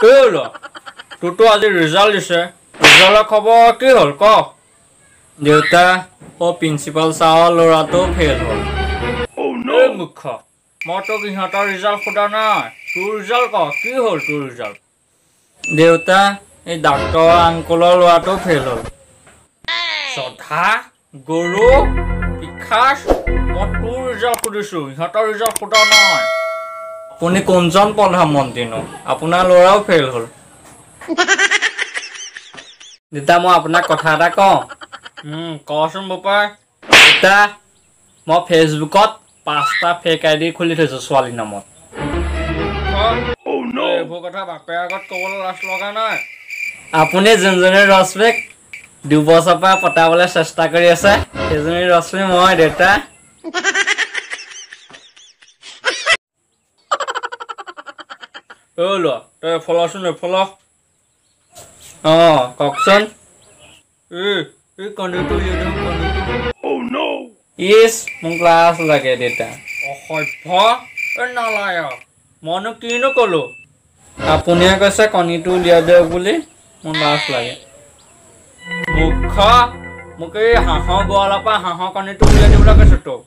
এই ল'ৰা তোৰতো আজি ৰিজাল্ট দিছে ৰিজাল্টৰ খবৰ কি হ'ল ক দেউতা প্ৰিন্সিপাল ছাৰৰ ল'ৰাটো ফেইল হ'ল এই মুখ্য মই তোক ইহঁতৰ ৰিজাল্ট সোধা নাই তোৰ ৰিজাল্ট ক কি হ'ল তোৰ ৰিজাল্ট দেউতা এই ডাক্তৰ আংকুলৰ ল'ৰাটো ফেইল হ'ল শ্ৰদ্ধা গৰু পিখাচ মই তোৰ ৰিজাল্ট সুধিছোঁ ইহঁতৰ ৰিজাল্ট সোধা নাই আপুনি কোনজন প্ৰধানমন্ত্ৰীনো আপোনাৰ ল'ৰাও ফেইল হ'ল দেউতা মই আপোনাক কথা এটা কওঁ কচোন বোপাই দেউতা মই ফেচবুকত 5টা ফেক আইডি খুলি থৈছোঁ ছোৱালীৰ নামত এইবোৰ কথা বাপেৰ আগত ক'বলৈ লাজ লগা নাই আপুনি যোনজনী ৰশ্মিক 2 বছৰৰ পৰা পতাবলৈ চেষ্টা কৰি আছে সেইজনী ৰশ্মি মই দেউতা ঐ ল'ৰা তই ফলাচোন ফল কওকচোন এই কণীটো ইছ মোক লাজ লাগে দেউতা অসভ্য নালায়ক মইনো কিনো ক'লো আপুনিয়ে কৈছে কণীটো উলিয়াই দিয়ক বুলি মোৰ লাজ লাগে মুখ্য মোক এই হাঁহৰ গঁৰালৰ পৰা হাঁহৰ কণীটো উলিয়াই দিবলৈ কৈছে তোক